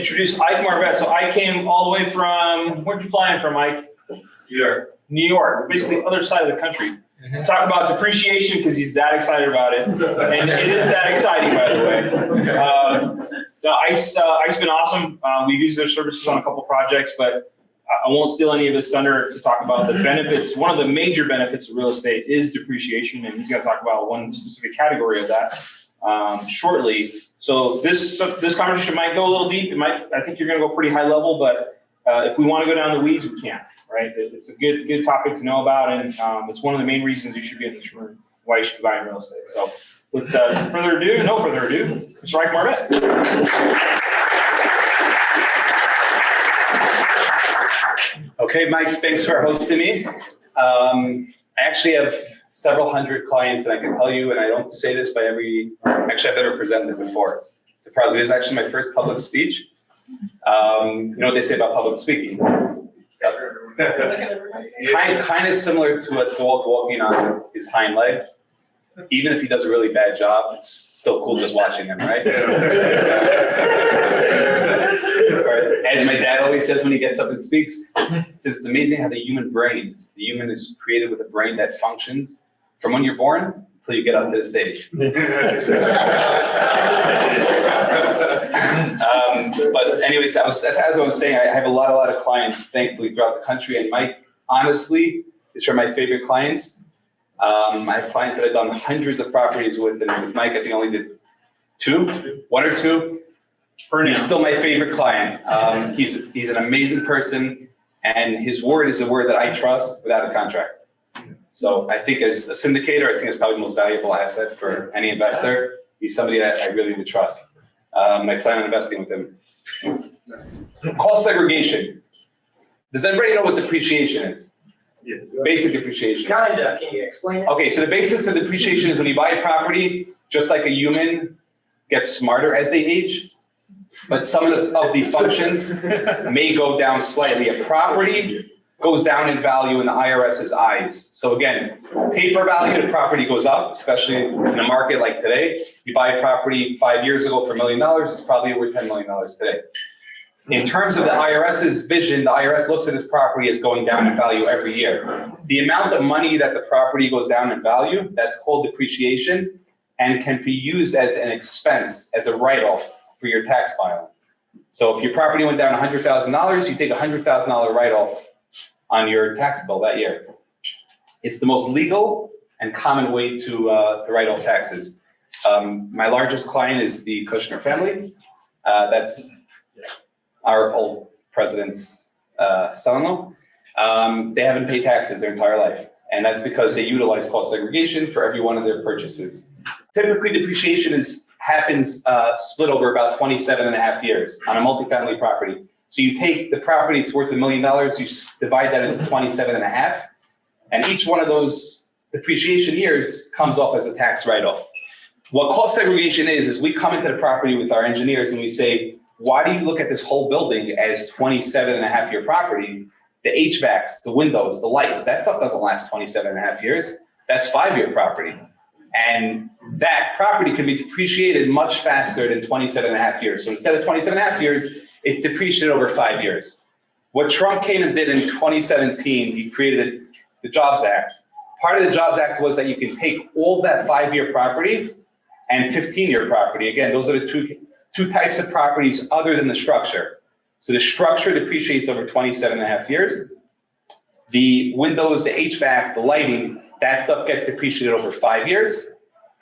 introduce Ike Marvette. So I came all the way from, where'd you fly in from, Ike? New York. New York, basically the other side of the country. To talk about depreciation because he's that excited about it. And it is that exciting, by the way. Ike's been awesome. We've used their services on a couple projects, but I won't steal any of his thunder to talk about the benefits. One of the major benefits of real estate is depreciation, and he's going to talk about one specific category of that shortly. So this conversation might go a little deep. I think you're going to go pretty high level, but if we want to go down the weeds, we can. Right? It's a good topic to know about, and it's one of the main reasons you should be in this room, why you should be buying real estate. So with no further ado, Mr. Ike Marvette. Okay, Mike, thanks for hosting me. I actually have several hundred clients, and I can tell you, and I don't say this by actually I've never presented before. Surprisingly, this is actually my first public speech. You know what they say about public speaking? Kind of similar to a dog walking on his hind legs. Even if he does a really bad job, it's still cool just watching him, right? As my dad always says when he gets up and speaks, he says, it's amazing how the human is created with a brain that functions from when you're born until you get up to the stage. But anyways, as I was saying, I have a lot of clients, thankfully, throughout the country. And Mike, honestly, is from my favorite clients. I have clients that I've done hundreds of properties with, and with Mike, I think I only did one or two. He's still my favorite client. He's an amazing person, and his word is a word that I trust without a contract. So I think as a syndicator, I think it's probably the most valuable asset for any investor. He's somebody that I really would trust. I plan on investing with him. Cost segregation. Does everybody know what depreciation is? Yeah. Basic depreciation. Kinda. Can you explain it? Okay, so the basics of depreciation is when you buy a property, just like a human gets smarter as they age, but some of the functions may go down slightly. A property goes down in value in the IRS's eyes. So again, paper value of property goes up, especially in a market like today. You buy a property 5 years ago for $1 million, it's probably worth $10 million today. In terms of the IRS's vision, the IRS looks at this property as going down in value every year. The amount of money that the property goes down in value, that's called depreciation, and can be used as an expense, as a write-off for your tax filing. So if your property went down $100,000, you take a $100,000 write-off on your tax bill that year. It's the most legal and common way to write off taxes. My largest client is the Kushner family. That's our old president's son-in-law. They haven't paid taxes their entire life, and that's because they utilize cost segregation for every one of their purchases. Typically, depreciation happens split over about 27.5 years on a multifamily property. So you take the property, it's worth $1 million, you divide that into 27.5, and each one of those depreciation years comes off as a tax write-off. What cost segregation is we come into the property with our engineers and we say, why do you look at this whole building as 27.5-year property? The HVACs, the windows, the lights, that stuff doesn't last 27.5 years. That's 5-year property. And that property can be depreciated much faster than 27.5 years. So instead of 27.5 years, it's depreciated over 5 years. What Trump came and did in 2017, he created the Jobs Act. Part of the Jobs Act was that you can take all of that 5-year property and 15-year property. Again, those are the two types of properties other than the structure. So the structure depreciates over 27.5 years. The windows, the HVAC, the lighting, that stuff gets depreciated over 5 years.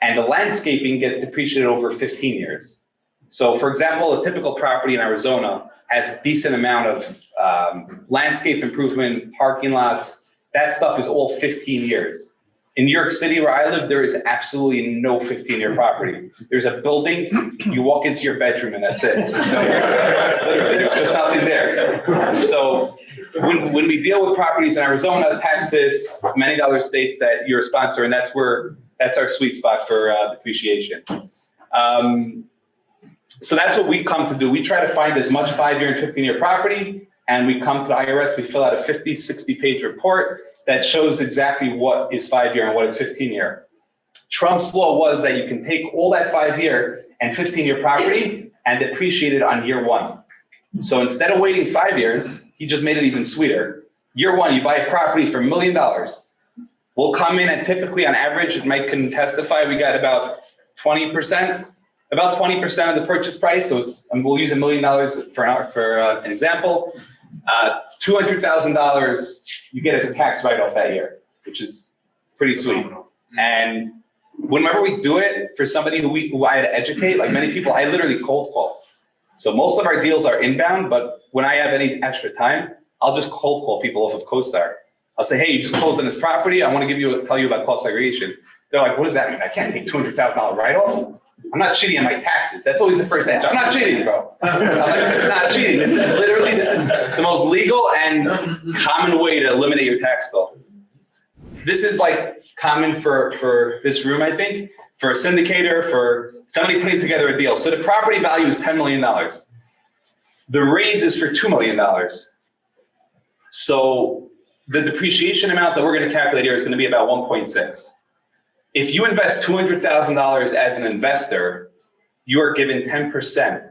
And the landscaping gets depreciated over 15 years. So for example, a typical property in Arizona has a decent amount of landscape improvement, parking lots. That stuff is all 15 years. In New York City, where I live, there is absolutely no 15-year property. There's a building, you walk into your bedroom and that's it. So, literally, there's just nothing there. So when we deal with properties in Arizona, Texas, many other states that you're a sponsor, and that's our sweet spot for depreciation. So that's what we come to do. We try to find as much 5-year and 15-year property, and we come to the IRS, we fill out a 50, 60-page report that shows exactly what is 5-year and what is 15-year. Trump's law was that you can take all that 5-year and 15-year property and depreciate it on year one. So instead of waiting 5 years, he just made it even sweeter. Year one, you buy a property for $1 million. We'll come in and typically on average, Mike can testify, we got about 20% of the purchase price. So we'll use $1 million for an example. $200,000 you get as a tax write-off that year, which is pretty sweet. And whenever we do it for somebody who I had to educate, like many people, I literally cold call. So most of our deals are inbound, but when I have any extra time, I'll just cold call people off of CoStar. I'll say, hey, you just closed on this property. I want to tell you about cost segregation. They're like, what does that mean? I can't take $200,000 write-off. I'm not cheating on my taxes. That's always the first answer. I'm not cheating, bro. I'm like, this is not cheating. This is the most legal and common way to eliminate your tax bill. This is like common for this room, I think, for a syndicator, for somebody putting together a deal. So the property value is $10 million. The raise is for $2 million. So the depreciation amount that we're going to calculate here is going to be about 1.6. If you invest $200,000 as an investor, you are given 10%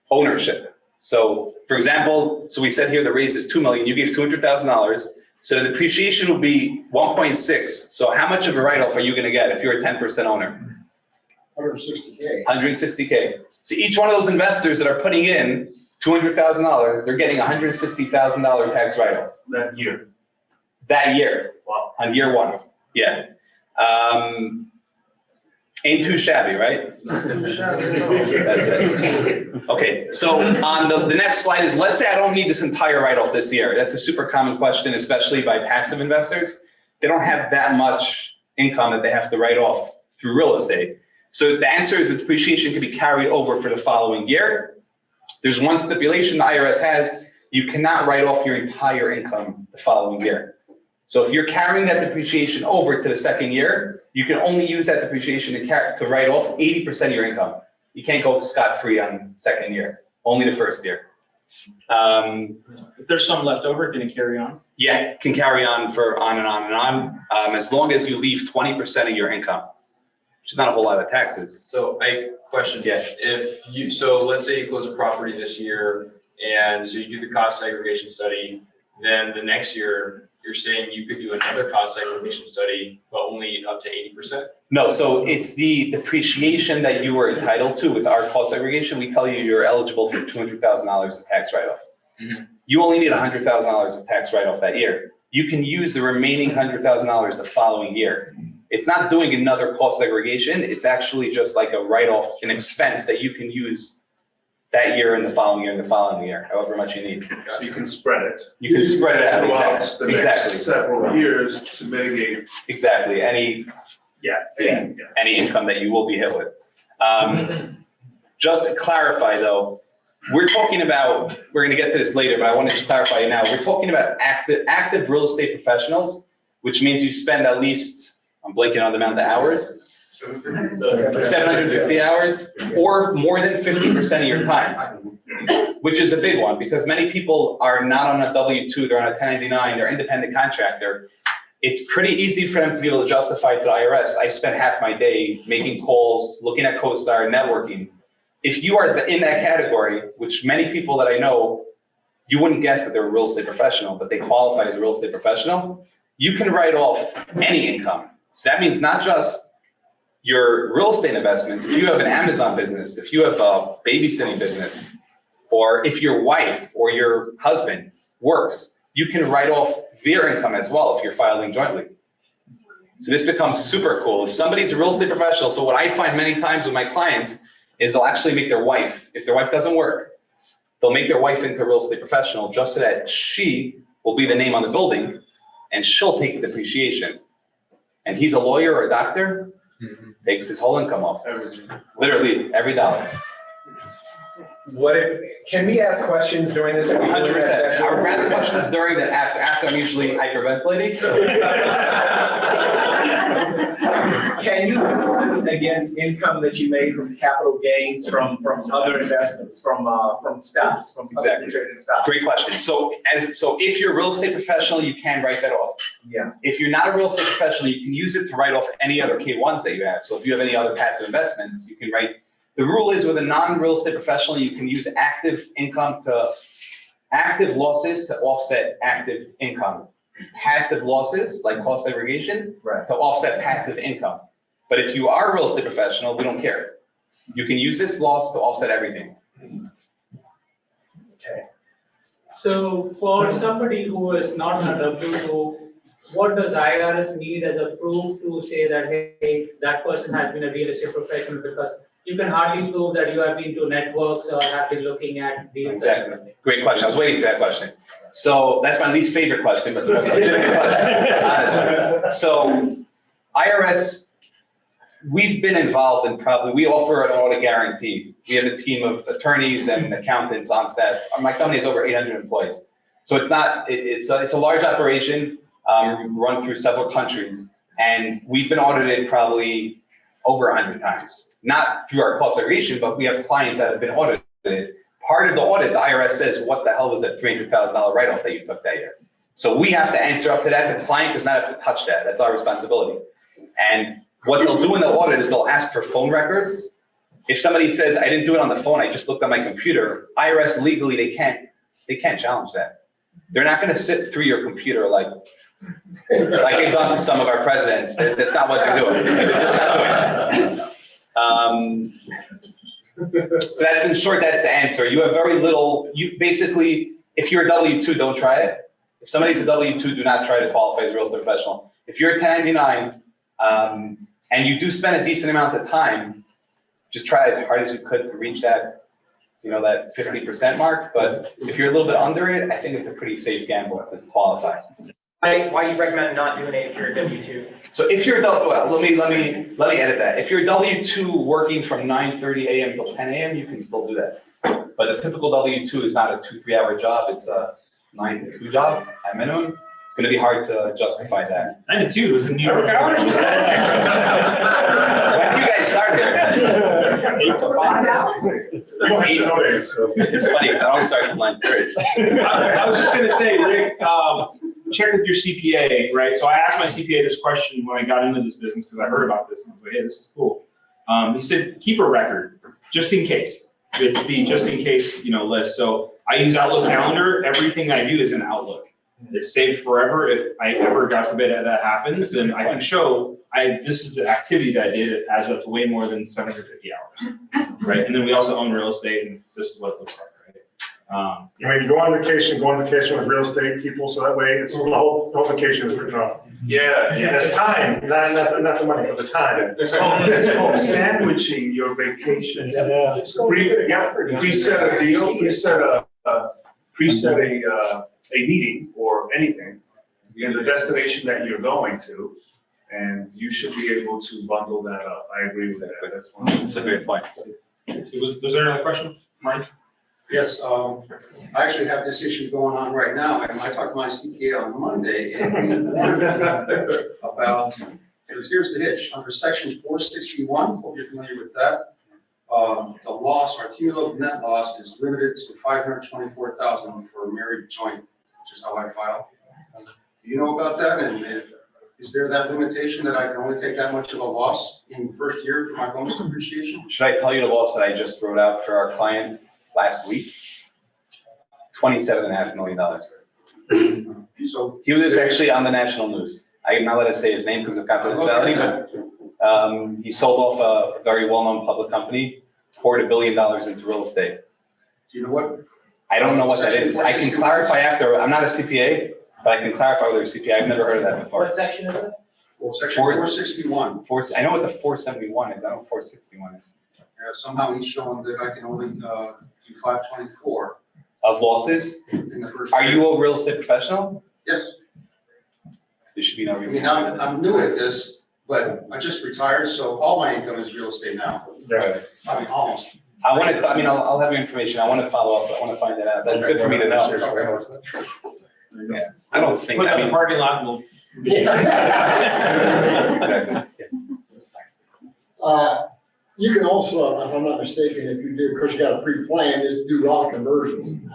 ownership. So for example, so we said here the raise is $2 million, you gave $200,000. So the depreciation will be 1.6. So how much of a write-off are you going to get if you're a 10% owner? 160K. 160K. So each one of those investors that are putting in $200,000, they're getting $160,000 tax write-off. That year. That year. Wow. On year one. Yeah. Ain't too shabby, right? That's it. Okay, so on the next slide is, let's say I don't need this entire write-off this year. That's a super common question, especially by passive investors. They don't have that much income that they have to write off through real estate. So the answer is that depreciation can be carried over for the following year. There's one stipulation the IRS has: you cannot write off your entire income the following year. So if you're carrying that depreciation over to the second year, you can only use that depreciation to write off 80% of your income. You can't go scot-free on second year, only the first year. If there's some left over, can it carry on? Yeah, can carry on for on and on and on, as long as you leave 20% of your income, which is not a whole lot of taxes. So I question, Yeah. so let's say you close a property this year, and so you do the cost segregation study, then the next year, you're saying you could do another cost segregation study, but only up to 80%? No, so it's the depreciation that you were entitled to with our cost segregation. We tell you you're eligible for $200,000 of tax write-off. Mm-hmm. You only need $100,000 of tax write-off that year. You can use the remaining $100,000 the following year. It's not doing another cost segregation. It's actually just like a write-off, an expense that you can use that year and the following year and the following year, however much you need. So you can spread it. You can spread it out, Throughout exactly. the next Exactly. several years to mitigate. Exactly. Any income that you will be hit with. Just to clarify though, we're talking about, we're going to get to this later, but I wanted to clarify it now. We're talking about active real estate professionals, which means you spend at least, I'm blanking on the amount of hours, 750 hours, or more than 50% of your time, which is a big one because many people are not on a W-2, they're on a 1099, they're independent contractor. It's pretty easy for them to be able to justify to the IRS. I spent half my day making calls, looking at CoStar, networking. If you are in that category, which many people that I know, you wouldn't guess that they're a real estate professional, but they qualify as a real estate professional, you can write off any income. So that means not just your real estate investments. If you have an Amazon business, if you have a babysitting business, or if your wife or your husband works, you can write off their income as well if you're filing jointly. So this becomes super cool. If somebody's a real estate professional, so what I find many times with my clients is they'll actually make their wife, if their wife doesn't work, they'll make their wife into a real estate professional just so that she will be the name on the building and she'll take the depreciation. And he's a lawyer or a doctor, takes his whole income off. Literally every dollar. Can we ask questions during this? 100%. I would rather questions during than after I'm usually hyperventilating. Can you use this against income that you made from capital gains from other investments, from stocks, from publicly traded stocks? Great question. So if you're a real estate professional, you can write that off. Yeah. If you're not a real estate professional, you can use it to write off any other K1s that you have. So if you have any other passive investments, you can write The rule is with a non-real estate professional, you can use active losses to offset active income. Passive losses, like cost segregation, Right. to offset passive income. But if you are a real estate professional, we don't care. You can use this loss to offset everything. Okay. So for somebody who is not on a W2, what does IRS need as a proof to say that, hey, that person has been a real estate professional? Because you can hardly prove that you have been to networks or have been looking at deals. Exactly. Great question. I was waiting for that question. So that's my least favorite question, but the most legitimate question, honestly. So IRS, we've been involved in we offer an audit guarantee. We have a team of attorneys and accountants on staff. My company has over 800 employees. So it's a large operation, run through several countries. And we've been audited probably over 100 times. Not through our cost segregation, but we have clients that have been audited. Part of the audit, the IRS says, what the hell was that $300,000 write-off that you took that year? So we have to answer up to that. The client does not have to touch that. That's our responsibility. And what they'll do in the audit is they'll ask for phone records. If somebody says, I didn't do it on the phone, I just looked on my computer, IRS legally, they can't challenge that. They're not gonna sit through your computer like they've done to some of our presidents. That's not what they're doing. They're just not doing that. So that's, in short, that's the answer. You have very little, basically, if you're a W-2, don't try it. If somebody's a W-2, do not try to qualify as a real estate professional. If you're a 1099, and you do spend a decent amount of time, just try as hard as you could to reach that, that 50% mark. But if you're a little bit under it, I think it's a pretty safe gamble to qualify. Why do you recommend not doing it if you're a W-2? So if you're let me edit that. If you're W-2 working from 9:30 a.m. till 10 a.m., you can still do that. But a typical W-2 is not a 2-3 hour job. It's a 9 to 2 job at minimum. It's going to be hard to justify that. 9 to 2 was in New York hours. When did you guys start there? 8 to 5. It's funny because I don't start till 9:30. I was just gonna say, Rick, check with your CPA, right? So I asked my CPA this question when I got into this business because I heard about this and I was like, hey, this is cool. He said, keep a record just in case. It's the just in case, list. So I use Outlook Calendar. Everything I do is in Outlook. It's saved forever. If I ever, God forbid, that happens, then I can show this is the activity that I did. It adds up to way more than 750 hours, right? And then we also own real estate, and this is what it looks like, right? When you go on vacation with real estate people, so that way it's the whole vacation is written off. Yeah, It's the time, not the money, but the time. It's called sandwiching your vacation. Preset a deal, preset a meeting or anything in the destination that you're going to, and you should be able to bundle that up. I agree with that. That's one. That's a great point. Was there another question, Mark? Yes, I actually have this issue going on right now, and I talked to my CPA on Monday and about, here's the hitch, under section 461, hope you're familiar with that. The loss, our cumulative net loss is limited to 524,000 for a married joint, which is how I file. Do you know about that? And is there that limitation that I can only take that much of a loss in the first year for my bonus depreciation? Should I tell you the loss that I just wrote out for our client last week? $27.5 million. So He was actually on the national news. I'm not allowed to say his name because of confidentiality, but he sold off a very well-known public company, poured $1 billion into real estate. do you know what? I don't know what that is. I can clarify after. I'm not a CPA, but I can clarify with a CPA. I've never heard of that before. What section is it? Well, section 461. I know what the 471 is. I don't know what 461 is. Somehow he's showing that I can only do 524 Of losses? in the first. Are year. you a real estate professional? Yes. There should be no I reason. mean, I'm new at this, but I just retired, so all my income is real estate now. Right. I mean, almost. I'll have your information. I want to follow up. I want to find that out. That's good for me to know. Yeah. I don't think, Put I it in mean. the parking lot and we'll. Exactly. You can also, if I'm not mistaken, if you do, because you got a pre-plan, is do Roth conversions.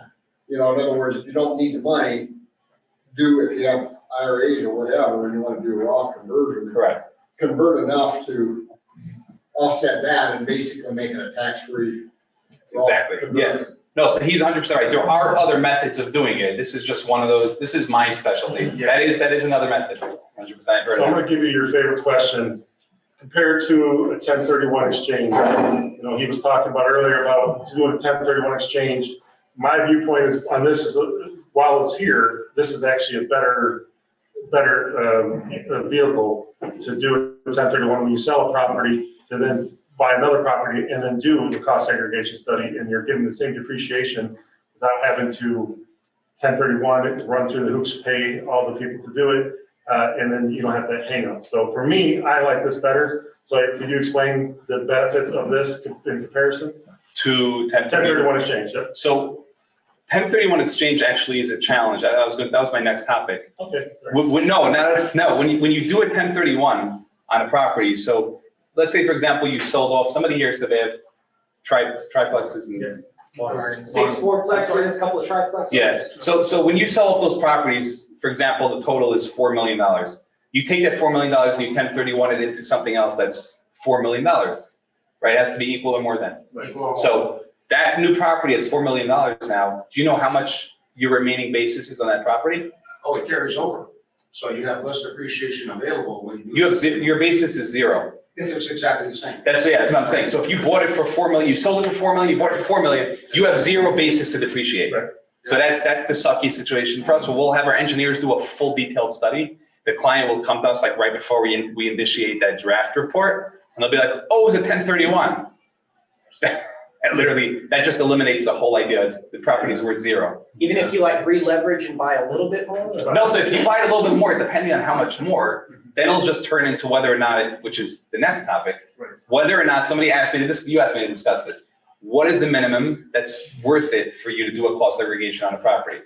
In other words, if you don't need the money, if you have IRAs or whatever, and you want to do a Roth conversion. Correct. Convert enough to offset that and basically make it a tax-free. Exactly, yeah. No, so he's 100% right. There are other methods of doing it. This is just one of those, this is my specialty. That is another method, 100%. So I'm gonna give you your favorite question. Compared to a 1031 exchange, you know, he was talking about earlier about doing a 1031 exchange. My viewpoint is on this is, while it's here, this is actually a better vehicle to do a 1031 when you sell a property to then buy another property and then do the cost segregation study, and you're getting the same depreciation without having to 1031, run through the hoops, pay all the people to do it, and then you don't have that hang up. So for me, I like this better, but could you explain the benefits of this in comparison? To 1031 exchange, yep. So 1031 exchange actually is a challenge. That was my next topic. Okay. No, when you do a 1031 on a property, so let's say, for example, you sold off, somebody here said they have triplexes in there. 6 fourplexes, couple of triplexes. Yeah, so when you sell off those properties, for example, the total is $4 million. You take that $4 million and you 1031 it into something else that's $4 million, right? It has to be equal or more than. So that new property, it's $4 million now. Do you know how much your remaining basis is on that property? Oh, it carries over. So you have less depreciation available when you. You have, your basis is zero. If it's exactly the same. That's what I'm saying. So if you bought it for 4 million, you sold it for 4 million, you bought it for 4 million, you have zero basis to depreciate. Right. So that's the sucky situation for us. We'll have our engineers do a full detailed study. The client will come to us like right before we initiate that draft report, and they'll be like, oh, it was a 1031. And literally, that just eliminates the whole idea. The property is worth zero. Even if you like re-leverage and buy a little bit more? No, so if you buy it a little bit more, depending on how much more, then it'll just turn into whether or not, which is the next topic, whether or not somebody asked me this, you asked me to discuss this. What is the minimum that's worth it for you to do a cost segregation on a property?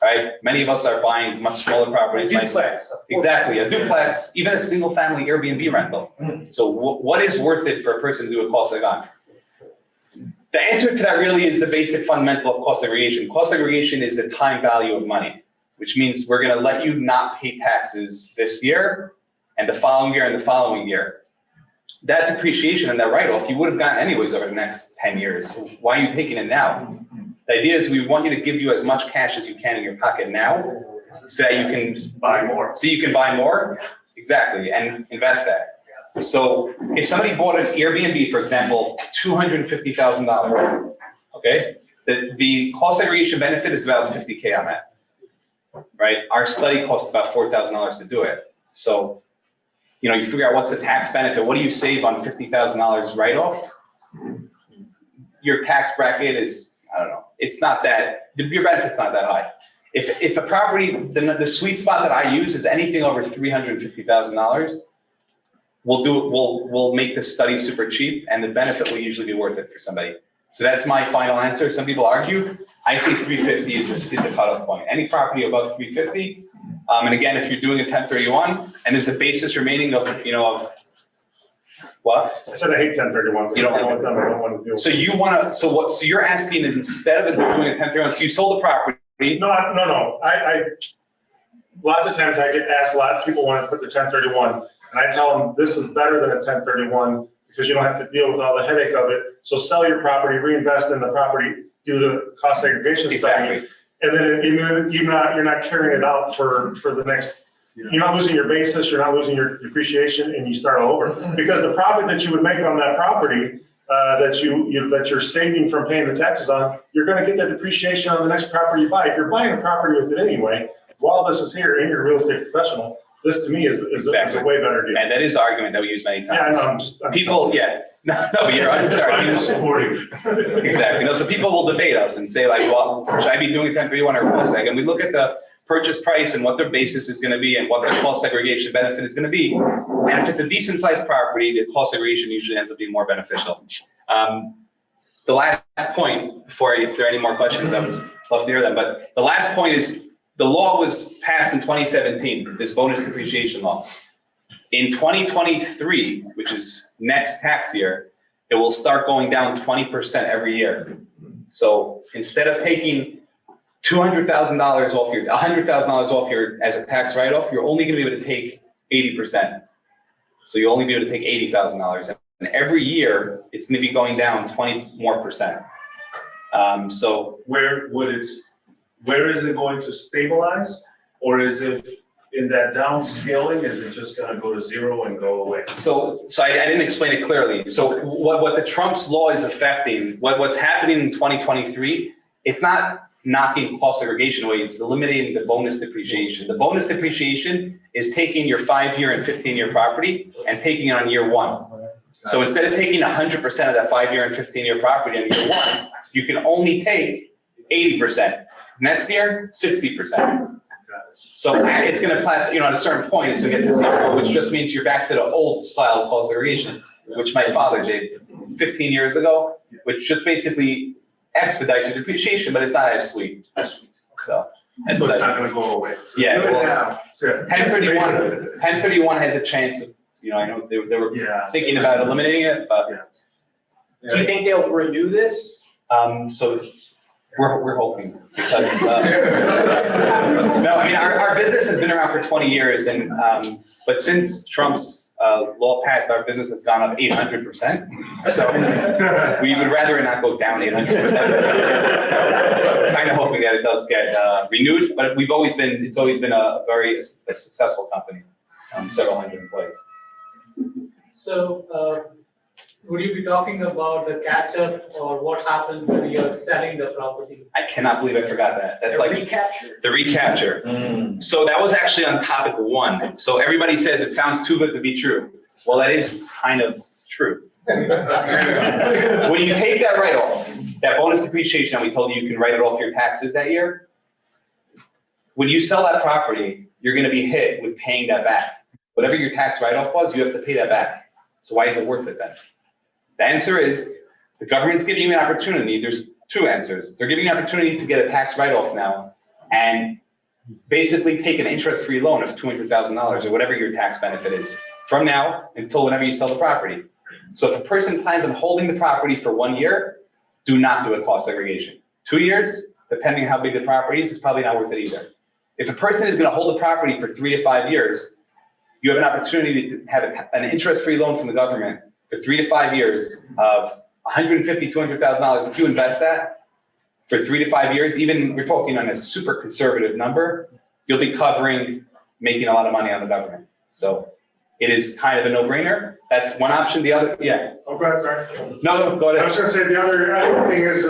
Right? Many of us are buying much smaller properties. Duplex. Exactly, a duplex, even a single family Airbnb rental. So what is worth it for a person to do a cost segregation? The answer to that really is the basic fundamental of cost segregation. Cost segregation is the time value of money, which means we're going to let you not pay taxes this year and the following year and the following year. That depreciation and that write-off you would have gotten anyways over the next 10 years. So why are you taking it now? The idea is we want you to give you as much cash as you can in your pocket now so that you can Buy more. So you can buy more, exactly, and invest that. So if somebody bought an Airbnb, for example, $250,000, okay? The cost segregation benefit is about $50K on that, right? Our study cost about $4,000 to do it. So, you know, you figure out what's the tax benefit, what do you save on $50,000 write-off? Your tax bracket is, I don't know, it's not that, your benefit's not that high. If a property, the sweet spot that I use is anything over $350,000, we'll make the study super cheap and the benefit will usually be worth it for somebody. So that's my final answer. Some people argue. I say 350 is a cutoff point. Any property above 350. And again, if you're doing a 1031 and there's a basis remaining of what? I said I hate 1031s. You don't like them. I don't want to do. So you want to, so you're asking that instead of doing a 1031, so you sold the property. No. I lots of times I get asked, a lot of people want to put the 1031 and I tell them this is better than a 1031 because you don't have to deal with all the headache of it. So sell your property, reinvest in the property, do the cost segregation study. And then you're not carrying it out for the next, you're not losing your basis, you're not losing your depreciation, and you start all over. Because the profit that you would make on that property that you're saving from paying the taxes on, you're going to get the depreciation on the next property you buy. If you're buying a property with it anyway, while this is here and you're a real estate professional, this to me is a way better deal. And that is the argument that we use many times. Yeah, I know. People, yeah. No, but you're right. I'm sorry. I'm just supportive. Exactly. No, so people will debate us and say like, well, should I be doing a 1031 or cost seg? And we look at the purchase price and what their basis is going to be and what their cost segregation benefit is going to be. And if it's a decent sized property, the cost segregation usually ends up being more beneficial. The last point, if there are any more questions, I'd love to hear them. But the last point is the law was passed in 2017, this bonus depreciation law. In 2023, which is next tax year, it will start going down 20% every year. So instead of taking $200,000 off your, $100,000 off your as a tax write-off, you're only going to be able to take 80%. So you'll only be able to take $80,000. And every year, it's gonna be going down 20% more. So Where is it going to stabilize? Or is it in that downscaling, is it just gonna go to zero and go away? So I didn't explain it clearly. So what the Trump's law is affecting, what's happening in 2023, it's not knocking cost segregation away, it's eliminating the bonus depreciation. The bonus depreciation is taking your 5-year and 15-year property and taking it on year 1. So instead of taking 100% of that 5-year and 15-year property on year 1, you can only take 80%. Next year, 60%. So it's going to, at a certain point, it's going to get to zero, which just means you're back to the old style of cost segregation, which my father did 15 years ago, which just basically expedites your depreciation, but it's not as sweet. So it's not gonna go away. Yeah, Do it well, now. 1031 has a chance of, I know they were thinking about eliminating it, but Do you think they'll renew this? so we're hoping because no, I mean our business has been around for 20 years, and but since Trump's law passed, our business has gone up 800%. So we would rather it not go down 800%. Kind of hoping that it does get renewed, but it's always been a very successful company, several hundred employees. So, would you be talking about the catch-up or what happens when you're selling the property? I cannot believe I forgot that. That's like Recapture. the recapture. So that was actually on topic 1. So everybody says it sounds too good to be true. Well, that is kind of true. When you take that write-off, that bonus depreciation that we told you can write it off your taxes that year, when you sell that property, you're going to be hit with paying that back. Whatever your tax write-off was, you have to pay that back. So why is it worth it then? The answer is the government's giving you an opportunity. There's 2 answers. They're giving you an opportunity to get a tax write-off now and basically take an interest-free loan of $200,000 or whatever your tax benefit is from now until whenever you sell the property. So if a person plans on holding the property for 1 year, do not do a cost segregation. 2 years, depending on how big the property is, it's probably not worth it either. If a person is going to hold the property for 3 to 5 years, you have an opportunity to have an interest-free loan from the government for 3 to 5 years of $150,000, $200,000. If you invest that for 3 to 5 years, even we're talking on a super conservative number, you'll be making a lot of money on the government. So it is kind of a no-brainer. That's one option. The other, yeah. Oh, go ahead, sorry. No, go I ahead. was gonna say, the other thing is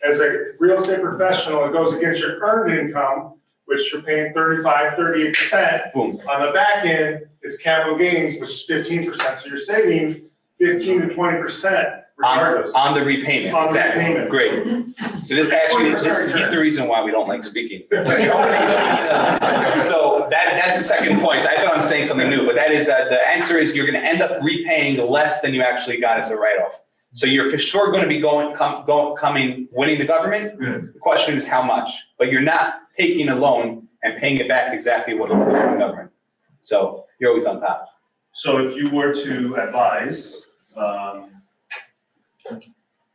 as a real estate professional, it goes against your earned income, which you're paying 35, 38%. Boom. On the back end, it's capital gains, which is 15%. So you're saving 15 to 20% regardless. On the repayment. On the Exactly. repayment. Great. So this actually, 20% he's the reason why we don't like speaking. So that's the second point. So I thought I'm saying something new, but that is that the answer is you're going to end up repaying less than you actually got as a write-off. So you're for sure going to be winning the government. The question is how much, but you're not taking a loan and paying it back exactly what you're from the government. So you're always on top. So if you were to advise,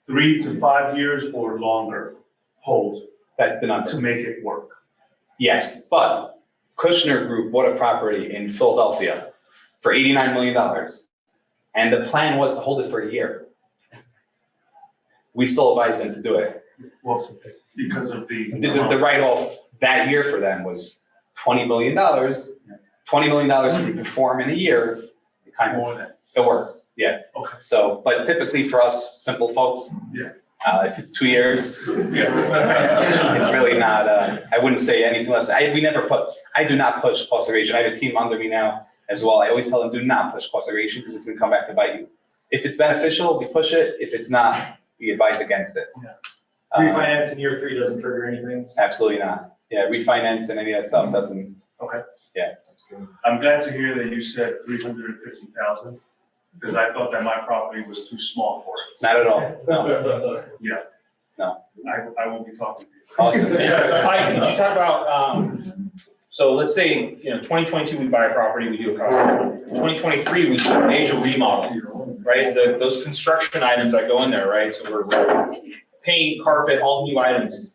3 to 5 years or longer hold That's the number. to make it work. Yes, but Kushner Group bought a property in Philadelphia for $89 million. And the plan was to hold it for a year. We still advised them to do it. Well, because of the The write-off that year for them was $20 million. $20 million if you perform in a year, it kind more of, than. it works, yeah. Okay. So, but typically for us, simple folks, if it's 2 years, it's really not, I wouldn't say anything less. I do not push cost segregation. I have a team under me now as well. I always tell them, do not push cost segregation because it's gonna come back to bite you. If it's beneficial, we push it. If it's not, we advise against it. Refinance in year 3 doesn't trigger anything? Absolutely not. Yeah, refinance and any of that stuff doesn't. Okay. Yeah. I'm glad to hear that you said 350,000, because I thought that my property was too small for it. Not at all. No. Yeah. No. I will be talking to you. Awesome. Mike, could you talk about, so let's say, 2022, we buy a property, we do a cost. 2023, we do a major remodel, right? Those construction items that go in there, right? So we're paint, carpet, all new items.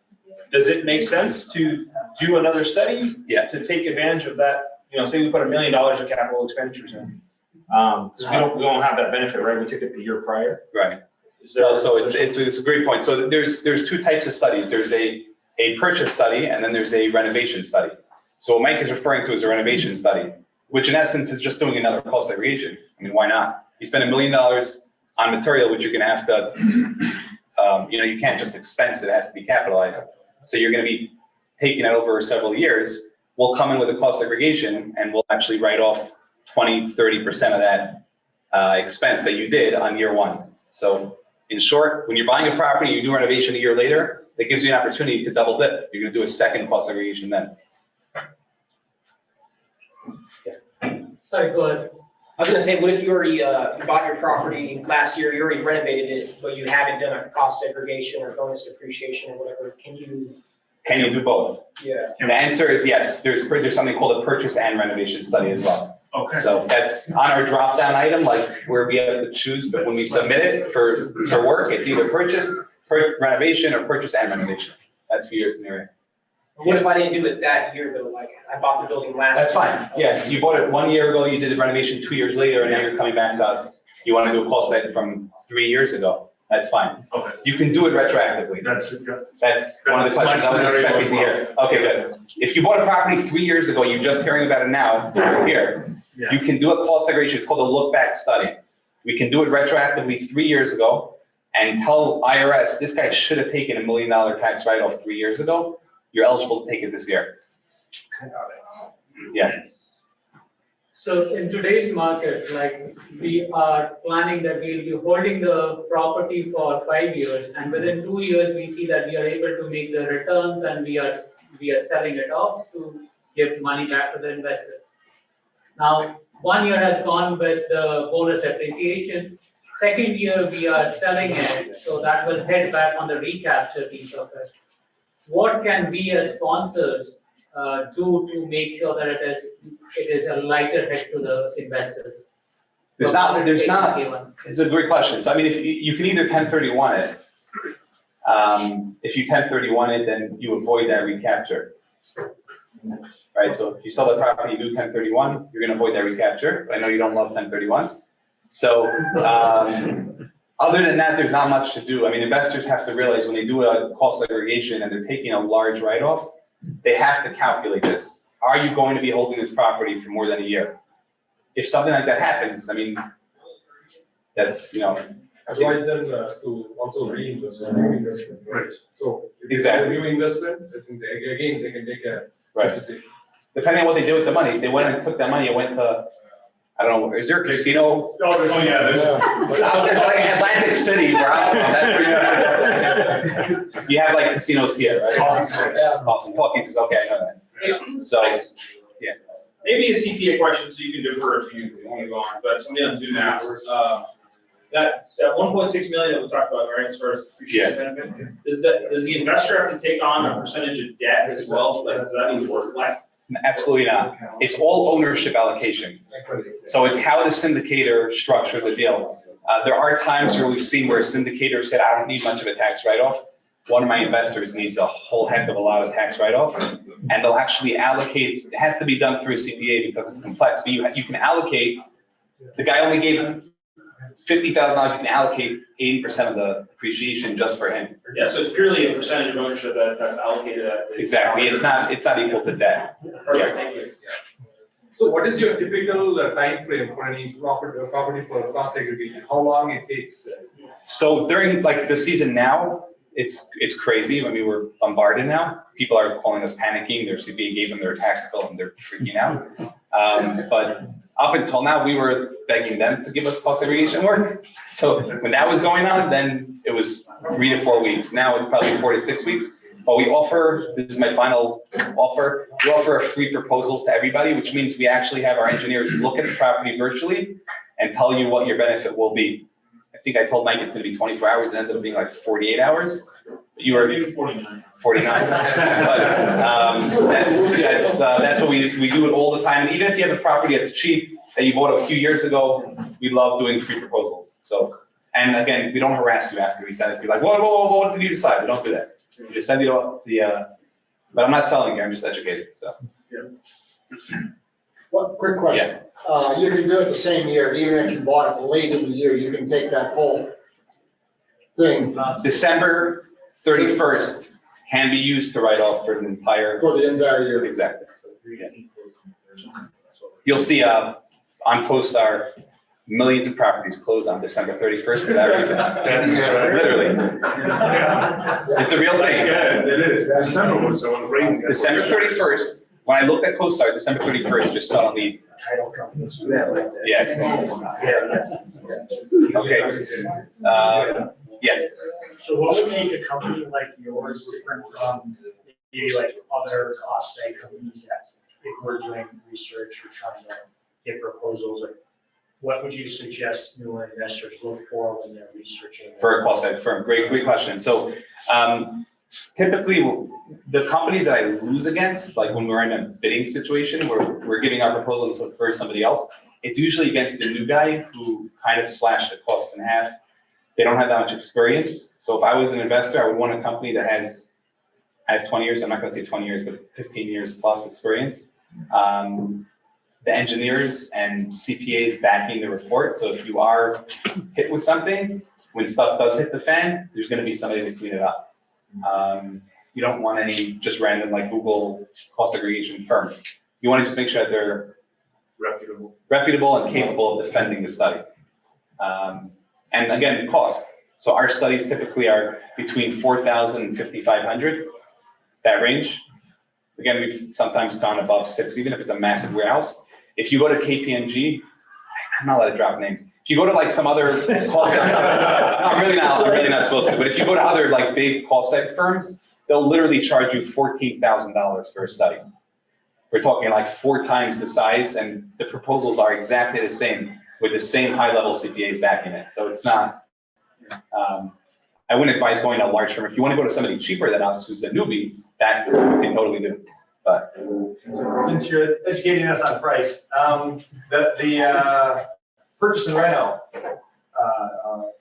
Does it make sense to do another study? Yeah. To take advantage of that, say we put $1 million of capital expenditures in? Because we don't have that benefit, right? We took it the year prior. Right. Is there? So it's a great point. So there's two types of studies. There's a purchase study and then there's a renovation study. So what Mike is referring to is a renovation study, which in essence is just doing another cost segregation. I mean, why not? You spend $1 million on material, which you're gonna have to, you can't just expense it, it has to be capitalized. So you're gonna be taking it over several years. We'll come in with a cost segregation and we'll actually write off 20, 30% of that expense that you did on year one. So in short, when you're buying a property, you do renovation a year later, that gives you an opportunity to double dip. You're gonna do a second cost segregation then. Sorry, go ahead. I was gonna say, what if you already, you bought your property last year, you already renovated it, but you haven't done a cost segregation or bonus depreciation or whatever, can you? Can you do both? Yeah. The answer is yes. There's something called a purchase and renovation study as well. Okay. So that's on our drop-down item, like where we have to choose, but when we submit it for work, it's either purchase, renovation, or purchase and renovation. That's for your scenario. What if I didn't do it that year though, like I bought the building last year? That's fine. Yeah, you bought it 1 year ago, you did the renovation 2 years later, and now you're coming back to us. You want to do a cost seg from 3 years ago. That's fine. Okay. You can do it retroactively. That's good. That's one of the questions I was expecting to hear. Okay, good. If you bought a property 3 years ago, you're just hearing about it now, you're here. Yeah. You can do a cost segregation. It's called a look-back study. We can do it retroactively 3 years ago and tell IRS, this guy should have taken $1 million tax write-off 3 years ago. You're eligible to take it this year. Yeah. So in today's market, like we are planning that we'll be holding the property for 5 years, and within 2 years, we see that we are able to make the returns and we are selling it off to give money back to the investors. Now, 1 year has gone with the bonus depreciation. Second year, we are selling it, so that will head back on the recapture piece of it. What can we as sponsors do to make sure that it is a lighter hit to the investors? It's a great question. So I mean, if you can either 1031 it. If you 1031 it, then you avoid that recapture. Right, so if you sell the property, you do 1031, you're gonna avoid that recapture. I know you don't love 1031s. So, other than that, there's not much to do. I mean, investors have to realize when they do a cost segregation and they're taking a large write-off, they have to calculate this. Are you going to be holding this property for more than a year? If something like that happens, I mean, that's, Advise them to also reinvest in new investment. Right. So if Exactly. it's a new investment, I think again, they can take a Right. decision. Depending on what they do with the money, if they went and took that money and went to, I don't know, is there a casino? Oh, yeah, there's. It's like Atlantic City, bro. That's where you have like casinos here, right? Awesome, talking, okay, I know that. So, Maybe a CPA question, so you can defer if you want to go on, but somebody on Zoom asked, that 1.6 million that we talked about, right, as far as depreciation benefit, does the investor have to take on a percentage of debt as well? Like, does that need to reflect? absolutely not. It's all ownership allocation. So it's how the syndicator structured the deal. There are times where we've seen where a syndicator said, I don't need much of a tax write-off. One of my investors needs a whole heck of a lot of tax write-off. And they'll actually allocate, it has to be done through a CPA because it's complex, but you can allocate, the guy only gave $50,000, you can allocate 80% of the depreciation just for him. Yeah, so it's purely a percentage of ownership that's allocated at. Exactly, it's not equal to debt. Perfect, thank you. So what is your typical time frame for any property for cost segregation? How long it takes? So during like the season now, it's crazy. I mean, we're bombarded now. People are calling us panicking. Their CPA gave them their tax bill and they're freaking out. But up until now, we were begging them to give us cost segregation work. So when that was going on, then it was 3 to 4 weeks. Now it's probably 4 to 6 weeks. But we offer, this is my final offer, we offer free proposals to everybody, which means we actually have our engineers look at the property virtually and tell you what your benefit will be. I think I told Mike it's gonna be 24 hours, it ended up being like 48 hours. You were Maybe 49. 49. But that's what we do it all the time. And even if you have a property that's cheap that you bought a few years ago, we love doing free proposals. So, and again, we don't harass you after we send it. You're like, whoa, what did you decide? We don't do that. We just send you but I'm not selling here, I'm just educating, so. One quick question. you can do it the same year, even if you bought it late in the year, you can take that full thing December 31st can be used to write off for the entire, for the entire year. exactly. You'll see on CoStar, millions of properties close on December 31st for that reason. Literally. It's a real thing. Yeah, it is. December was so crazy. December 31st, when I looked at CoStar, December 31st just suddenly, Title companies do that like that. yes. Okay. Yeah. So what would make a company like yours different from maybe like other cost seg companies that if we're doing research or trying to get proposals, like what would you suggest new investors look for when they're researching? For a cost seg firm, great question. So typically, the companies that I lose against, like when we're in a bidding situation where we're giving our proposals for somebody else, it's usually against the new guy who kind of slashed the costs in half. They don't have that much experience. So if I was an investor, I would want a company that I have 20 years, I'm not gonna say 20 years, but 15 years plus experience. The engineers and CPAs backing the report. So if you are hit with something, when stuff does hit the fan, there's gonna be somebody to clean it up. You don't want any just random like Google cost aggregation firm. You wanna just make sure that they're reputable and capable of defending the study. And again, the cost. So our studies typically are between 4,000 and 5,500, that range. Again, we've sometimes gone above 6, even if it's a massive warehouse. If you go to KPMG, I'm not allowed to drop names. If you go to like some other cost seg firms, I'm really not supposed to, but if you go to other like big cost seg firms, they'll literally charge you $14,000 for a study. We're talking like 4 times the size, and the proposals are exactly the same with the same high-level CPAs backing it. So it's not, I wouldn't advise going to a large firm. If you want to go to somebody cheaper than us, who's a newbie, that we can totally do. But Since you're educating us on price, the purchase and rental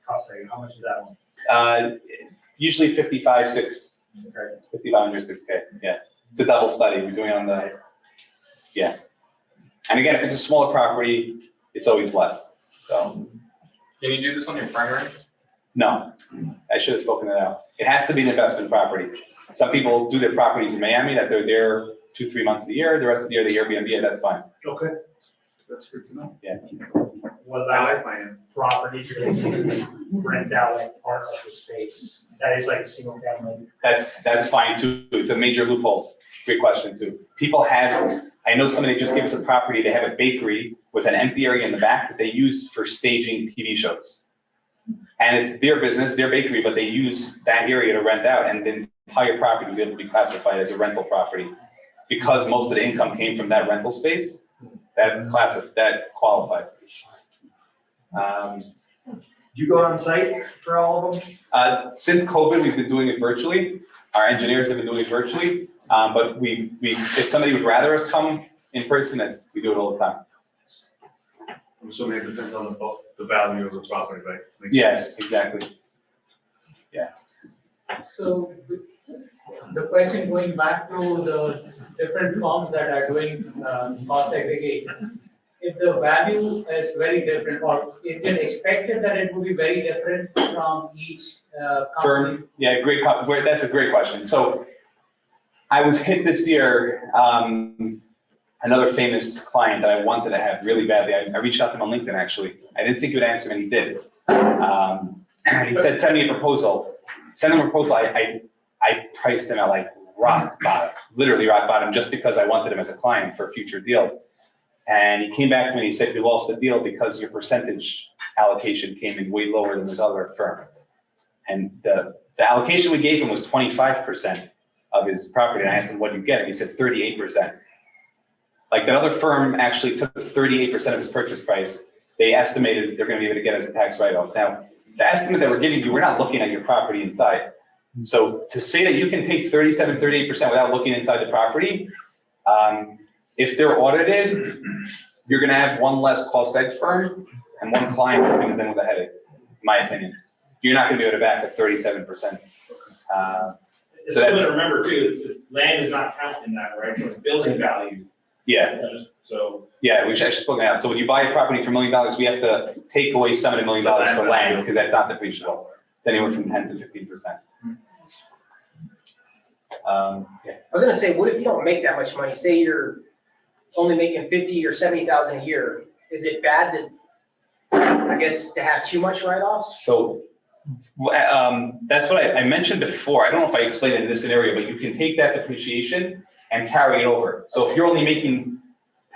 cost tag, how much is that one? usually 55, 6, 5,500, 6K. Yeah, it's a double study. We're doing it on the, yeah. And again, if it's a smaller property, it's always less. So Can you do this on your primary? no, I should have spoken that out. It has to be an investment property. Some people do their properties in Miami that they're there 2-3 months a year. The rest of the year, the Airbnb, yeah, that's fine. Okay, that's good to know. Yeah. What about properties that you rent out like parts of the space? That is like a single family. That's fine too. It's a major loophole. Great question too. People have, I know somebody just gave us a property, they have a bakery with an empty area in the back that they use for staging TV shows. And it's their business, their bakery, but they use that area to rent out, and the entire property was able to be classified as a rental property. Because most of the income came from that rental space, that qualified. Do you go on site for all of them? Since COVID, we've been doing it virtually. Our engineers have been doing it virtually. But if somebody would rather us come in person, we do it all the time. I'm assuming it depends on the value of the property, right? Makes Yes, sense. exactly. So the question going back to the different firms that are doing cost segregation, if the value is very different, or is it expected that it will be very different from each company? Firm, yeah, that's a great question. So I was hit this year, another famous client that I wanted to have really badly. I reached out to him on LinkedIn, actually. I didn't think he would answer me, and he did. And he said, send me a proposal. Send him a proposal. I priced him at like rock bottom, literally rock bottom, just because I wanted him as a client for future deals. And he came back to me and he said, we lost the deal because your percentage allocation came in way lower than this other firm. And the allocation we gave him was 25% of his property. And I asked him, what did you get? And he said 38%. Like that other firm actually took 38% of his purchase price. They estimated they're going to be able to get as a tax write-off. Now, the estimate that we're giving you, we're not looking at your property inside. So to say that you can take 37, 38% without looking inside the property, if they're audited, you're going to have one less cost seg firm and one client that's going to deal with a headache, in my opinion. You're not going to be able to back a 37%. It's something to remember too, the land is not counted in that, right? So it's building value. Yeah, So, yeah, we should spoken out. So when you buy a property for $1 million, we have to take away some of the $1 million for land, because that's not depreciable. It's anywhere from 10 to 15%. Yeah. I was gonna say, what if you don't make that much money? Say you're only making 50 or 70,000 a year. Is it bad to, I guess, to have too much write-offs? So that's what I mentioned before. I don't know if I explained it in this scenario, but you can take that depreciation and carry it over. So if you're only making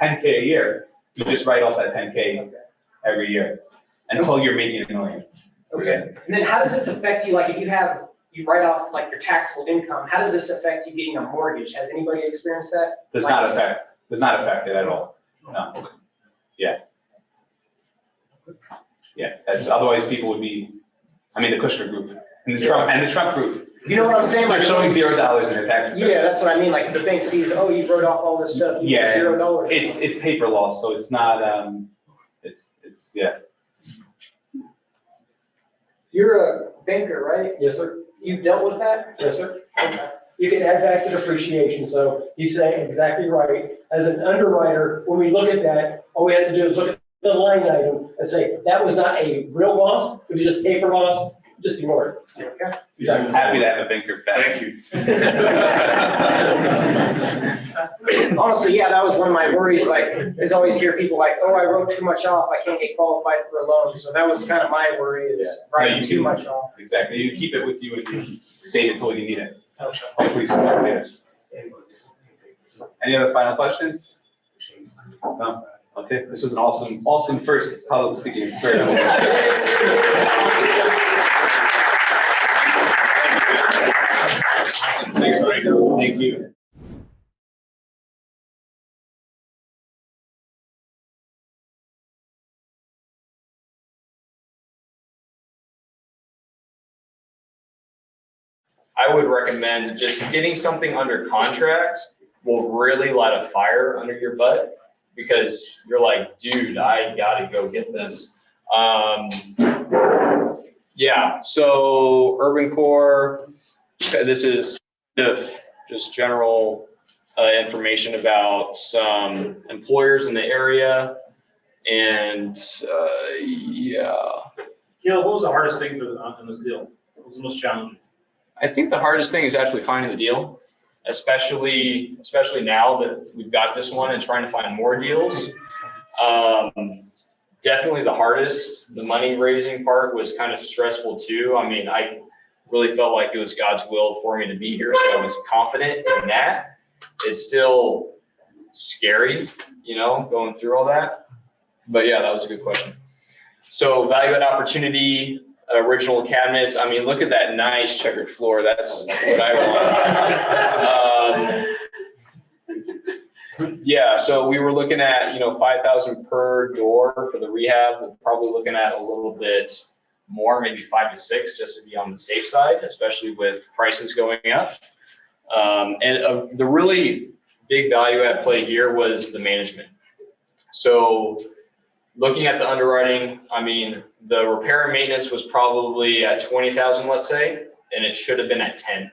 10K a year, you just write off that 10K every year until you're making $1 million. Okay. And then how does this affect you? Like if you write off like your taxable income, how does this affect you getting a mortgage? Has anybody experienced that? Does not affect it at all. No. Yeah. Yeah, that's, otherwise people would be, the Kushner group and the Trump group. You know what I'm saying? They're Like showing $0 in their tax return. yeah, that's what I mean. Like if the bank sees, oh, you wrote off all this stuff, you get Yeah, $0. It's paper loss, so it's not, it's, yeah. You're a banker, right? Yes, sir. You've dealt with that? Yes, sir. Okay. You can add back the depreciation, so you say exactly right. As an underwriter, when we look at that, all we have to do is look at the line item and say, that was not a real loss, it was just paper loss, just ignore it. Okay. I'm happy to have a banker back. thank you. Honestly, yeah, that was one of my worries, like, is always hear people like, oh, I wrote too much off, I can't get qualified for a loan. So that was kind of my worry, is writing too much off. Exactly, you keep it with you and you save it until you need it. Okay. Hopefully sooner later. Any other final questions? No? Okay, this was an awesome first public speaking experience. Thank you. I would recommend just getting something under contract will really light a fire under your butt, because you're like, dude, I gotta go get this. Yeah, so Urban Core, this is just general information about some employers in the area. And yeah. Gil, what was the hardest thing in this deal? What was the most challenging? I think the hardest thing is actually finding the deal, especially now that we've got this one and trying to find more deals. Definitely the hardest. The money raising part was kind of stressful too. I really felt like it was God's will for me to be here, so I was confident in that. It's still scary, going through all that. But yeah, that was a good question. So value add opportunity, original cabinets. Look at that nice checkered floor. That's what I want. Yeah, so we were looking at, $5,000 per door for the rehab. We're probably looking at a little bit more, maybe 5 to 6, just to be on the safe side, especially with prices going up. And the really big value at play here was the management. So looking at the underwriting, the repair and maintenance was probably at 20,000, let's say, and it should have been at 10.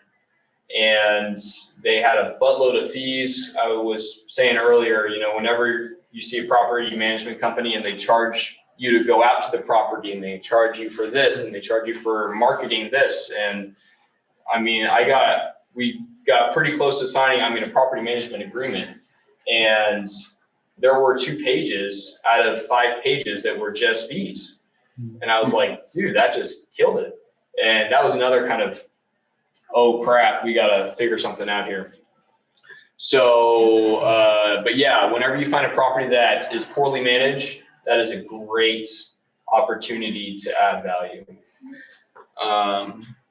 And they had a buttload of fees. I was saying earlier, whenever you see a property management company and they charge you to go out to the property and they charge you for this and they charge you for marketing this. And we got pretty close to signing, a property management agreement. And there were 2 pages out of 5 pages that were just fees. And I was like, dude, that just killed it. And that was another kind of, oh crap, we gotta figure something out here. So, but yeah, whenever you find a property that is poorly managed, that is a great opportunity to add value.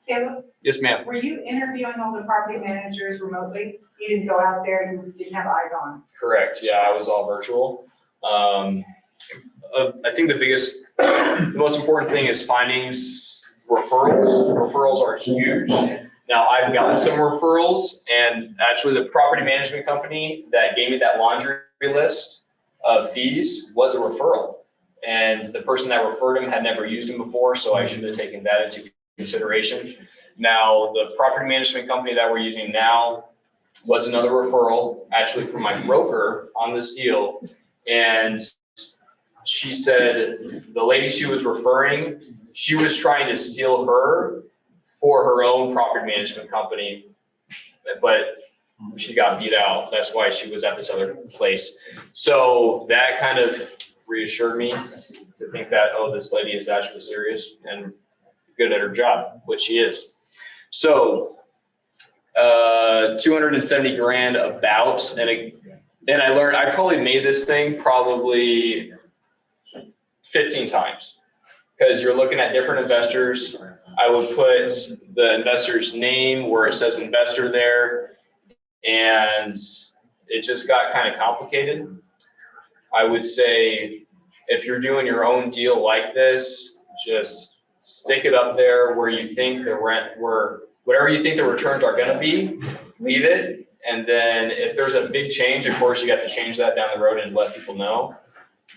Caleb, Yes, ma'am. were you interviewing all the property managers remotely? You didn't go out there, you didn't have eyes on? Correct. Yeah, I was all virtual. I think the most important thing is finding referrals. Referrals are huge. Now, I've gotten some referrals, and actually the property management company that gave me that laundry list of fees was a referral. And the person that referred him had never used him before, so I should have taken that into consideration. Now, the property management company that we're using now, was another referral, actually from my broker on this deal. And she said the lady she was referring, she was trying to steal her for her own property management company, but she got beat out. That's why she was at this other place. So that kind of reassured me to think that, oh, this lady is actually serious and good at her job, which she is. So 270 grand about, and I learned, I probably made this thing probably 15 times, because you're looking at different investors. I would put the investor's name where it says investor there, and it just got kind of complicated. I would say if you're doing your own deal like this, just stick it up there where you think the rent, whatever you think the returns are gonna be, leave it. And then if there's a big change, of course, you have to change that down the road and let people know.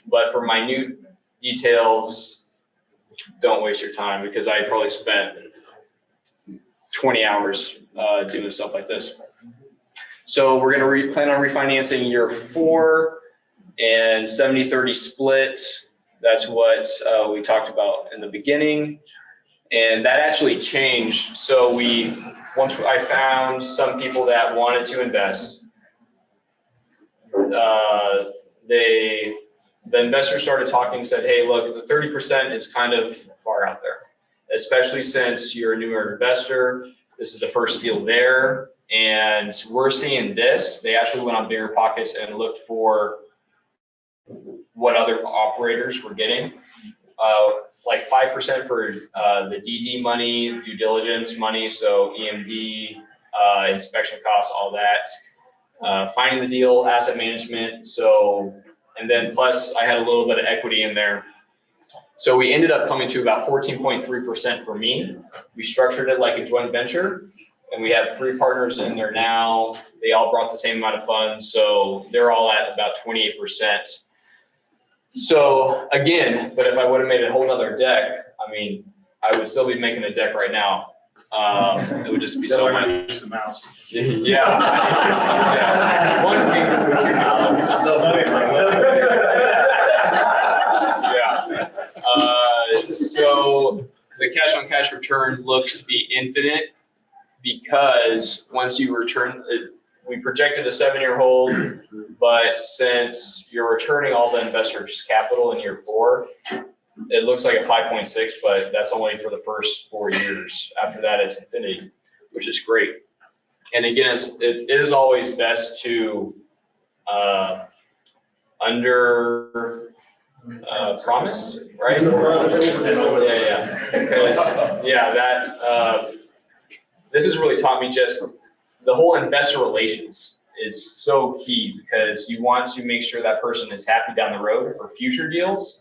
But for minute details, don't waste your time, because I probably spent 20 hours doing stuff like this. So we're gonna plan on refinancing year 4 and 70-30 split. That's what we talked about in the beginning. And that actually changed. So once I found some people that wanted to invest, the investors started talking and said, hey, look, the 30% is kind of far out there, especially since you're a newer investor. This is the first deal there. And we're seeing this. They actually went on Bigger Pockets and looked for what other operators were getting. Like 5% for the DD money, due diligence money, so EMD, inspection costs, all that. Finding the deal, asset management, and then plus I had a little bit of equity in there. So we ended up coming to about 14.3% for me. We structured it like a joint venture, and we have 3 partners in there now. They all brought the same amount of funds, so they're all at about 28%. So again, but if I would have made a whole nother deck, I mean, I would still be making a deck right now. It would just be so much. Use the mouse. Yeah. Yeah. One finger with 2 Yeah. So the cash on cash return looks to be infinite, because once you return, we projected a 7-year hold, but since you're returning all the investors' capital in year 4, it looks like a 5.6, but that's only for the first 4 years. After that, it's infinity, which is great. And again, it is always best to under promise, right? Yeah. This has really taught me just the whole investor relations is so key, because you want to make sure that person is happy down the road for future deals.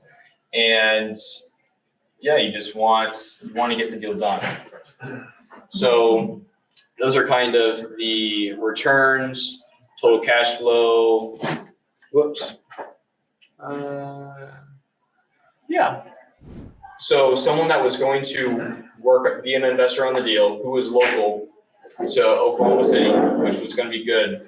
And yeah, you just want to get the deal done. So those are kind of the returns, total cash flow. Whoops. Yeah. So someone that was going to be an investor on the deal, who was local to Oklahoma City, which was going to be good.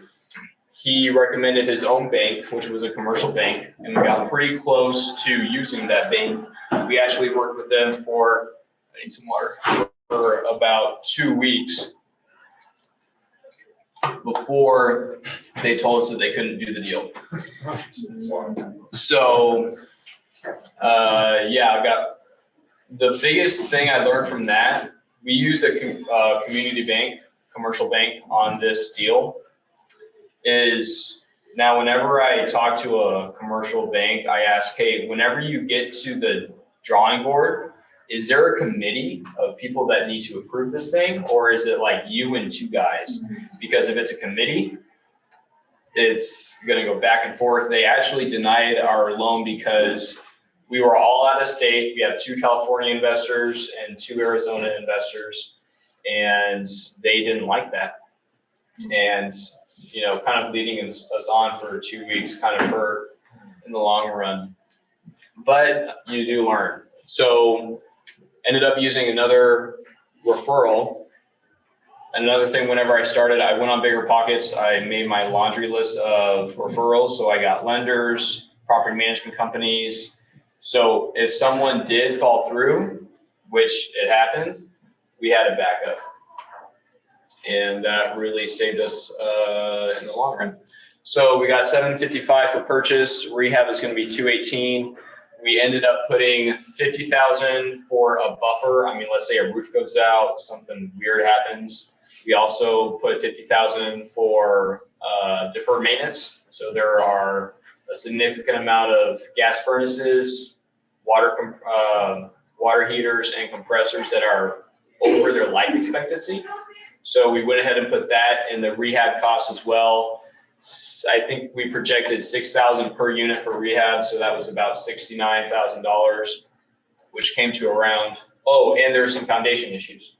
He recommended his own bank, which was a commercial bank, and we got pretty close to using that bank. We actually worked with them for, I need some water, for about 2 weeks before they told us that they couldn't do the deal. So, yeah, I got the biggest thing I learned from that. We used a community bank, commercial bank on this deal. Is now whenever I talk to a commercial bank, I ask, hey, whenever you get to the drawing board, is there a committee of people that need to approve this thing, or is it like you and 2 guys? Because if it's a committee, it's gonna go back and forth. They actually denied our loan because we were all out of state. We have 2 California investors and 2 Arizona investors, and they didn't like that. And kind of leading us on for 2 weeks kind of hurt in the long run, but you do learn. So ended up using another referral Another thing, whenever I started, I went on Bigger Pockets. I made my laundry list of referrals. So I got lenders, property management companies. So if someone did fall through, which it happened, we had a backup. And that really saved us in the long run. So we got 755 for purchase. Rehab is going to be 218. We ended up putting 50,000 for a buffer. I mean, let's say a roof goes out, something weird happens. We also put 50,000 for deferred maintenance. So there are a significant amount of gas furnaces, water heaters, and compressors that are over their life expectancy. So we went ahead and put that in the rehab cost as well. I think we projected 6,000 per unit for rehab, so that was about $69,000, which came to around. Oh, and there's some foundation issues,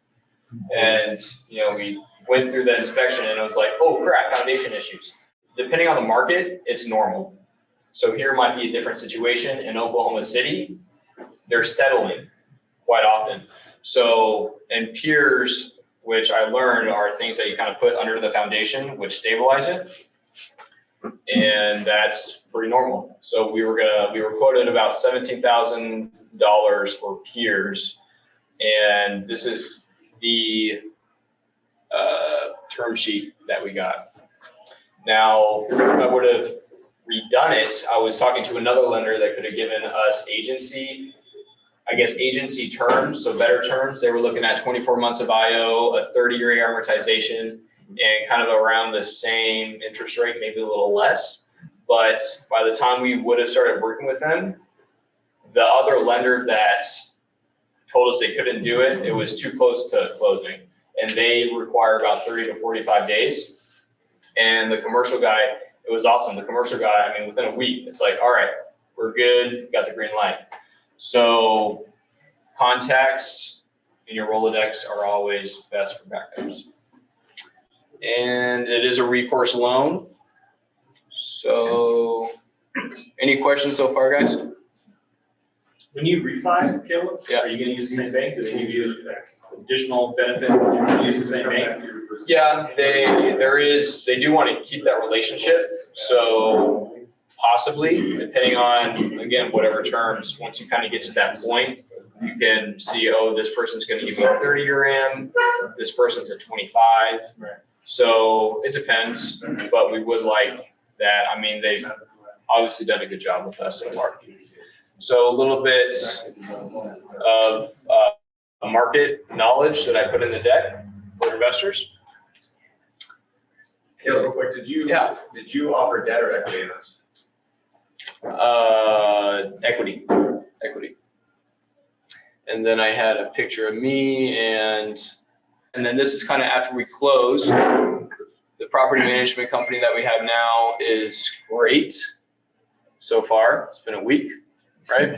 and we went through the inspection and it was like, oh crap, foundation issues. Depending on the market, it's normal. So here might be a different situation. In Oklahoma City, they're settling quite often. So, and piers, which I learned are things that you kind of put under the foundation, which stabilize it. And that's pretty normal. So we were quoted about $17,000 for piers. And this is the term sheet that we got. Now, if I would have redone it, I was talking to another lender that could have given us agency terms, so better terms. They were looking at 24 months of IO, a 30-year amortization, and kind of around the same interest rate, maybe a little less. But by the time we would have started working with them, the other lender that told us they couldn't do it, it was too close to closing. And they require about 30 to 45 days. And the commercial guy, it was awesome. The commercial guy, I mean, within a week, it's like, all right, we're good, got the green light. So contacts in your Rolodex are always best for backups. And it is a recourse loan. So any questions so far, guys? When you refi, Caleb, Yeah. are you gonna use the same bank? Do they give you additional benefit if you use the same bank? Yeah, they do want to keep that relationship. So possibly, depending on, again, whatever terms, once you kind of get to that point, you can see, oh, this person's going to give me a 30-year AM, this person's a 25. Right. So it depends, but we would like that. I mean, they've obviously done a good job with us so far. So a little bit of market knowledge that I put in the deck for investors. Caleb, real quick, did you offer debt or equity in this? Equity. And then I had a picture of me and then this is kind of after we closed. The property management company that we have now is great so far. It's been a week, right?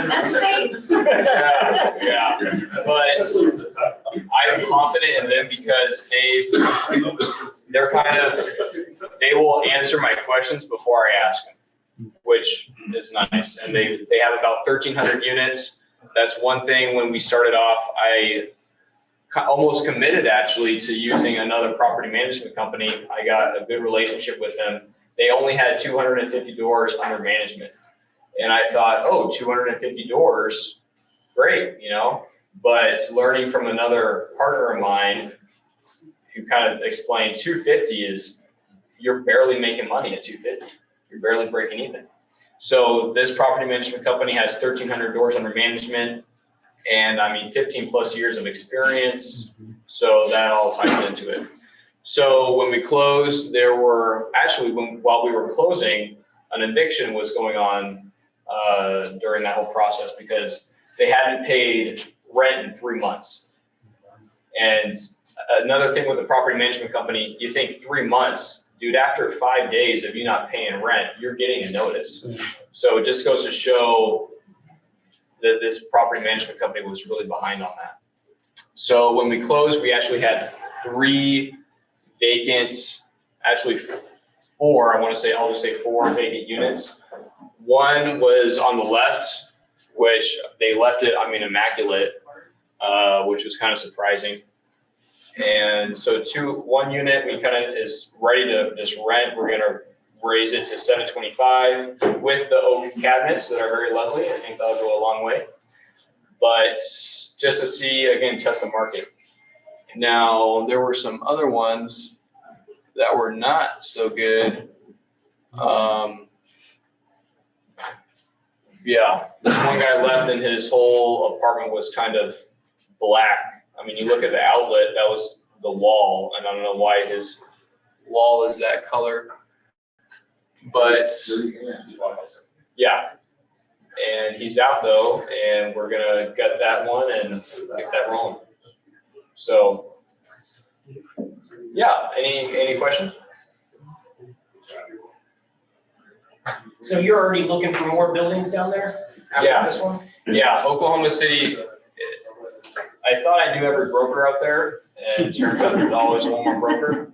That's fake. Yeah. But I'm confident in them because they're kind of, they will answer my questions before I ask them, which is nice. And they have about 1,300 units. That's one thing. When we started off, I almost committed actually to using another property management company. I got a good relationship with them. They only had 250 doors under management. And I thought, oh, 250 doors, great, But learning from another partner of mine who kind of explained 250 is, you're barely making money at 250. You're barely breaking even. So this property management company has 1,300 doors under management and 15 plus years of experience. So that all ties into it. So when we closed, there were actually, while we were closing, an eviction was going on during that whole process because they hadn't paid rent in 3 months. And another thing with the property management company, you think 3 months, dude, after 5 days of you not paying rent, you're getting a notice. So it just goes to show that this property management company was really behind on that. So when we closed, we actually had 3 vacant, actually 4, I'll just say 4 vacant units. One was on the left which they left it, I mean, immaculate, which was kind of surprising. And so one unit, we kind of is ready to just rent. We're gonna raise it to 725 with the oak cabinets that are very lovely. I think that'll go a long way. But just to see, again, test the market. Now, there were some other ones that were not so good. Yeah, this one guy left and his whole apartment was kind of black. I mean, you look at the outlet, that was the wall, and I don't know why his wall is that color. But yeah, and he's out though, and we're gonna gut that one and get that rolling. So, yeah, any questions? So you're already looking for more buildings down there? Yeah. After this one? Yeah, Oklahoma City, I thought I knew every broker out there, and it turns out there's always one more broker.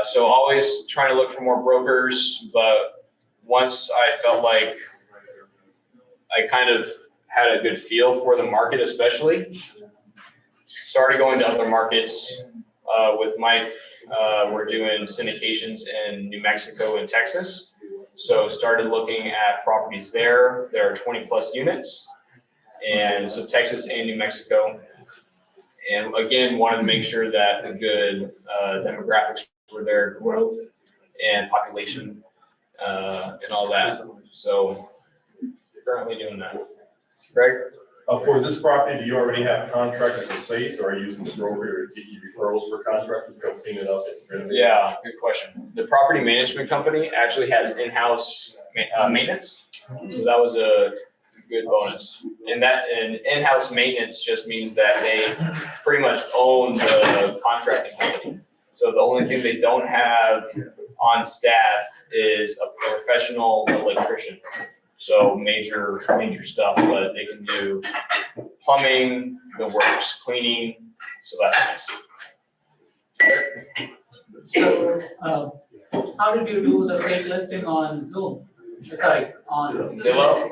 So always trying to look for more brokers, but once I felt like I kind of had a good feel for the market especially, started going to other markets. With Mike, we're doing syndications in New Mexico and Texas. So started looking at properties there. There are 20 plus units. And so Texas and New Mexico. And again, wanted to make sure that the good demographics were there, growth and population and all that. So currently doing that. Greg? For this property, do you already have contractors in place, or are you using the broker to get you referrals for contractors to go clean it up and renovate? Yeah, good question. The property management company actually has in-house maintenance. So that was a good bonus. And in-house maintenance just means that they pretty much own the contracting company. So the only thing they don't have on staff is a professional electrician. So major stuff, but they can do plumbing, the works, cleaning, so that's nice. So, how did you do the fake listing on Zoom? Sorry, on Zillow?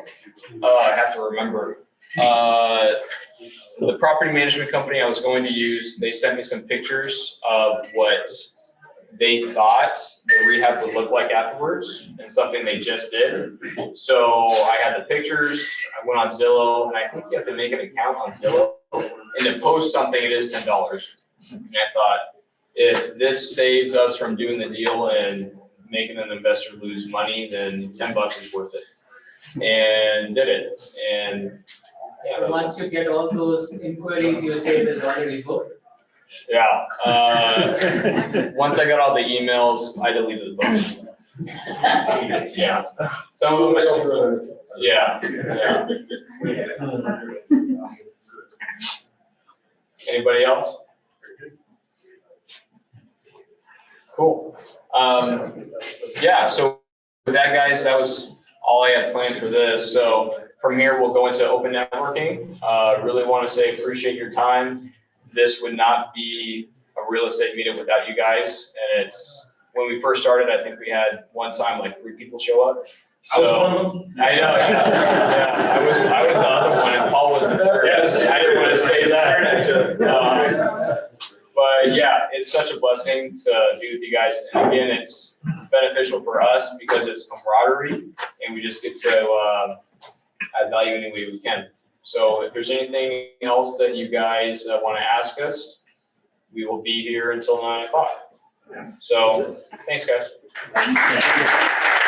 I have to remember. The property management company I was going to use, they sent me some pictures of what they thought the rehab would look like afterwards and something they just did. So I had the pictures, I went on Zillow, and I think you have to make an account on Zillow. And to post something, it is $10. And I thought, if this saves us from doing the deal and making an investor lose money, then $10 is worth it. And did it. And yeah, once you get all those inquiries, you say it is already booked. yeah. Once I got all the emails, I deleted the post. Yeah. Some of them, yeah. Anybody else? Cool. Yeah, so with that, guys, that was all I had planned for this. So from here, we'll go into open networking. Really want to say appreciate your time. This would not be a real estate meeting without you guys. And it's, when we first started, I think we had one time like 3 people show up. So, I was one of them. I know, yeah. I was the other one and Paul was the third. I didn't want to say that. But yeah, it's such a blessing to be with you guys. And again, it's beneficial for us because it's camaraderie and we just get to add value any way we can. So if there's anything else that you guys want to ask us, we will be here until 9 o'clock. So thanks, guys. Thank you.